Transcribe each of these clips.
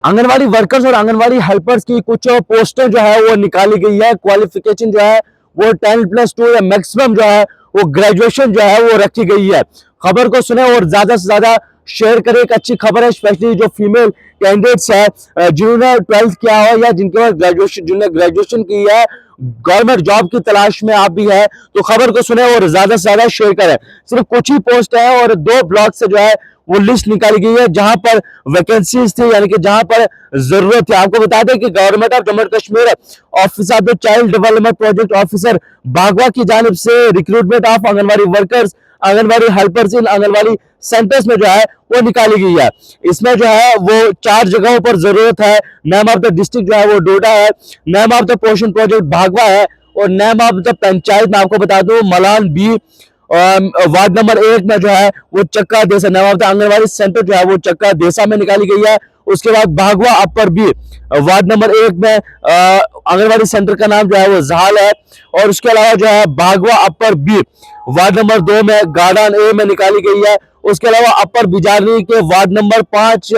Anganwadi workers और anganwadi helpers की कुछ पोस्टें जो है वो निकाली गई है। क्वालिफिकेशन जो है वो 10+2 या मैक्सिमम जो है वो ग्रेजुएशन जो है वो रखी गई है। खबर को सुने और ज्यादा से ज्यादा शेयर करें। एक अच्छी खबर है, स्पेशली जो फीमेल कैंडिडेट्स है जिन्होंने 12th किया हो या जिनके पास ग्रेजुएशन जिन्होंने ग्रेजुएशन की है, गवर्नमेंट जॉब की तलाश में आप भी है तो खबर को सुने और ज्यादा से ज्यादा शेयर करें। सिर्फ कुछ ही पोस्ट है और 2 ब्लॉक से जो है वो लिस्ट निकाली गई है जहां पर वैकेंसीज थी, यानी कि जहां पर जरूरत थी। आपको बता दें कि government of Jammu Kashmir office of the child development project officer बागवा की जानिब से recruitment of anganwadi workers, anganwadi helpers in anganwadi centres में जो है वो निकाली गई है। इसमें जो है वो 4 जगहों पर जरूरत है। नेम ऑफ द डिस्ट्रिक्ट जो है वो डोडा है, नेम ऑफ द पोषण प्रोजेक्ट भागवा है और नेम ऑफ द पंचायत में आपको बता दूं मलान बी वार्ड नंबर 1 में जो है वो चक्का देसा, name of the anganwadi centre जो है वो चक्का देसा में निकाली गई है। उसके बाद भागवा अपर बी वार्ड नंबर 1 में आंगनबाड़ी सेंटर का नाम जो है वो जहाल है। और उसके अलावा जो है भागवा अपर बी वार्ड नंबर 2 में गार्डन ए में निकाली गई है। उसके अलावा अपर बिजारनी के ward number 5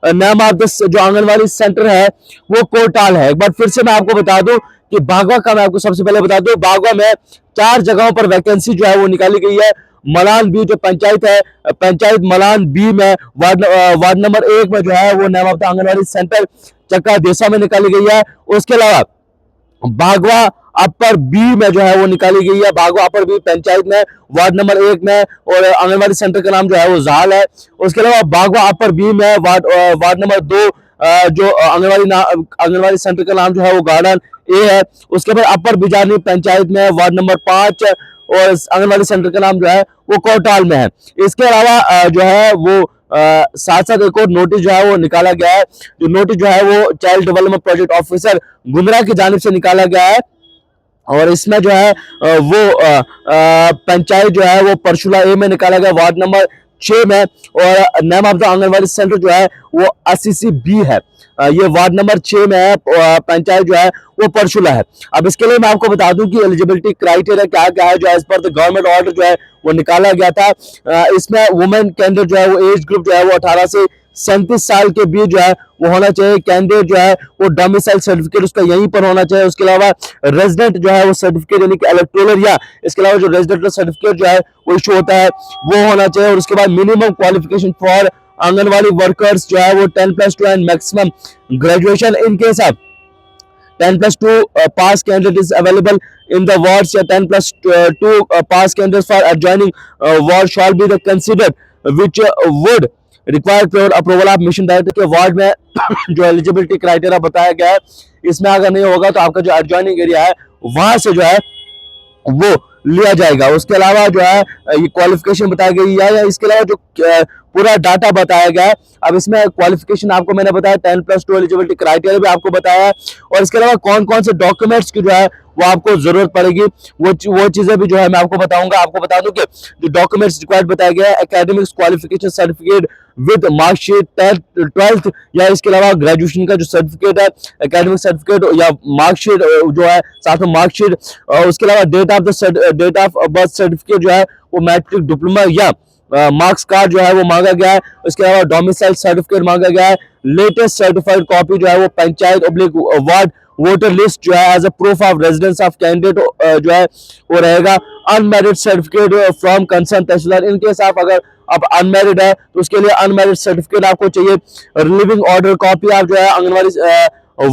name of the जो आंगनबाड़ी सेंटर है वो कोटाल है। एक बार फिर से मैं आपको बता दूं कि भागवा का मैं आपको सबसे पहले बता दूं, भागवा में 4 जगहों पर वैकेंसी जो है वो निकाली गई है। मलान बी जो पंचायत है, पंचायत मलान बी में वार्ड नंबर 1 में जो है वो name of the anganwadi centre चक्का देसा में निकाली गई है। उसके अलावा भागवा अपर बी में जो है वो निकाली गई है, भागवा अपर बी पंचायत में वार्ड नंबर 1 में और आंगनबाड़ी सेंटर का नाम जो है वो जाल है। उसके अलावा भागवा अपर बी में वार्ड नंबर 2 जो आंगनबाड़ी सेंटर का नाम जो है वो गार्डन ए है। उसके बाद अपर बिजारनी पंचायत में वार्ड नंबर 5 और आंगनबाड़ी सेंटर का नाम जो है वो कोटाल में है। इसके अलावा जो है वो साथ साथ एक और नोटिस जो है वो निकाला गया है। जो नोटिस जो है वो child development project officer Gumrah की जानिब से निकाला गया है और इसमें जो है वो पंचायत जो है वो परशुला ए में निकाला गया वार्ड नंबर 6 में और name of the anganwadi centre जो है वो ACC बी है। ये वार्ड नंबर 6 में है, पंचायत जो है वो परशुला है। अब इसके लिए मैं आपको बता दूं कि एलिजिबिलिटी क्राइटेरिया क्या क्या है जो as per the government order जो है वो निकाला गया था। इसमें वुमेन कैंडिडेट जो है वो एज ग्रुप जो है वो 18 से 37 साल के बीच जो है वो होना चाहिए। कैंडिडेट जो है वो डोमिसाइल सर्टिफिकेट उसका यहीं पर होना चाहिए। उसके अलावा रेजिडेंट जो है वो सर्टिफिकेट यानी कि इलेक्टोरल या इसके अलावा जो रेजिडेंट सर्टिफिकेट जो है वो इशू होता है वो होना चाहिए। और उसके बाद minimum qualification for anganwadi workers जो है वो 10+2 and maximum graduation in case of 10+2 pass candidate is available in the wards या 10+2 pass candidates for adjoining ward shall be the considered which would require prior approval of mission director के ward में जो eligibility criteria बताया गया है इसमें अगर नहीं होगा तो आपका जो एडजॉइनिंग एरिया है वहां से जो है वो लिया जाएगा। उसके अलावा जो है ये क्वालिफिकेशन बताई गई है या इसके अलावा जो पूरा डाटा बताया गया है। अब इसमें क्वालिफिकेशन आपको मैंने बताया, 10+2 एलिजिबिलिटी क्राइटेरिया भी आपको बताया है और इसके अलावा कौन कौन से डॉक्यूमेंट्स की जो है वो आपको जरूरत पड़ेगी वो चीजें भी जो है मैं आपको बताऊंगा। आपको बता दूं कि जो डॉक्यूमेंट्स रिक्वायर्ड बताया गया है, academics qualification certificate with marksheet 12th या इसके अलावा ग्रेजुएशन का जो सर्टिफिकेट है, एकेडमिक सर्टिफिकेट या मार्कशीट जो है साथ में मार्कशीट। उसके अलावा डेट ऑफ बर्थ सर्टिफिकेट जो है वो मैट्रिक डिप्लोमा या मार्क्स कार्ड जो है वो मांगा गया है। उसके अलावा डोमिसाइल सर्टिफिकेट मांगा गया है। लेटेस्ट सर्टिफाइड कॉपी जो है वो panchayat or block ward voter list जो है as a proof of residence of candidate जो है वो रहेगा। Unmarried certificate from concern tehsildar, in case आप अगर आप अनमैरिड है तो उसके लिए अनमैरिड सर्टिफिकेट आपको चाहिए। रिलीविंग ऑर्डर कॉपी आप जो है आंगनवाड़ी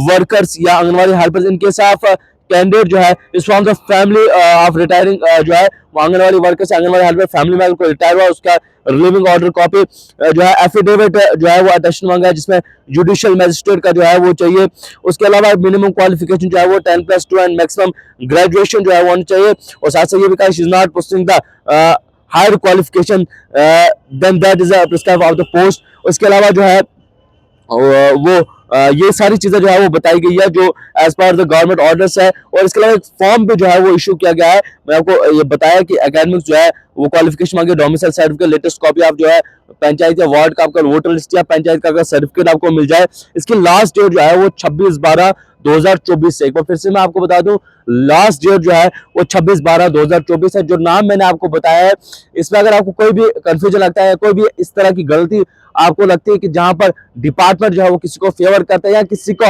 वर्कर्स या anganwadi helpers in case of candidate जो है इस from the family of retiring जो है वो anganwadi workers anganwadi helper family में को रिटायर हुआ उसका रिलीविंग ऑर्डर कॉपी जो है एफिडेविट जो है वो अटेस्टेशन मांगा है जिसमें जुडिशियल मजिस्ट्रेट का जो है वो चाहिए। उसके अलावा मिनिमम क्वालिफिकेशन जो है वो 10+2 एंड मैक्सिमम ग्रेजुएशन जो है वो होनी चाहिए और साथ साथ ये भी कहा she is not posting the higher qualification then that is prescribe of the post. उसके अलावा जो है वो ये सारी चीजें जो है वो बताई गई है जो as per the government orders है। और इसके अलावा एक फॉर्म भी जो है वो इशू किया गया है। मैं आपको ये बताया कि एकेडमिक्स जो है वो क्वालिफिकेशन मांगे, डोमिसाइल सर्टिफिकेट, लेटेस्ट कॉपी आप जो है पंचायत या वार्ड का आपका वोटर लिस्ट या पंचायत का सर्टिफिकेट आपको मिल जाए। इसकी लास्ट डेट जो है वो 26/12 2024 से। एक बार फिर से मैं आपको बता दूं, लास्ट डेट जो है वो 26/12/2024 है। जो नाम मैंने आपको बताया है, इसमें अगर आपको कोई भी कंफ्यूजन लगता है, कोई भी इस तरह की गलती आपको लगती है कि जहां पर डिपार्टमेंट जो है वो किसी को फेवर करता है या किसी को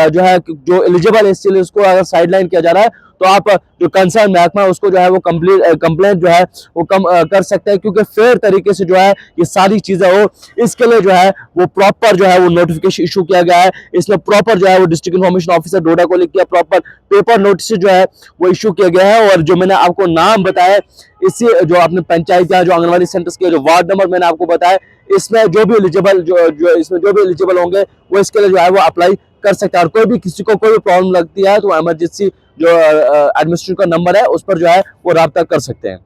जो है जो एलिजिबल है इसलिए उसको अगर साइडलाइन किया जा रहा है, तो आप जो कंसर्न महकमा है उसको जो है वो कंप्लेंट जो है वो कर सकते हैं, क्योंकि फेयर तरीके से जो है ये सारी चीजें हो, इसके लिए जो है वो प्रॉपर जो है वो नोटिफिकेशन इशू किया गया है। इसमें प्रॉपर जो है वो डिस्ट्रिक्ट इन्फॉर्मेशन ऑफिसर डोडा को लिख किया, प्रॉपर पेपर नोटिस जो है वो इशू किया गया है। और जो मैंने आपको नाम बताया, इसी जो अपने पंचायत या जो आंगनबाड़ी सेंटर्स के जो वार्ड नंबर मैंने आपको बताया, इसमें जो भी एलिजिबल जो इसमें जो भी एलिजिबल होंगे वो इसके लिए जो है वो अप्लाई कर सकते हैं। और कोई भी किसी को कोई भी प्रॉब्लम लगती है तो इमरजेंसी जो एडमिनिस्ट्रेशन का नंबर है उस पर जो है वो राब्ता कर सकते हैं।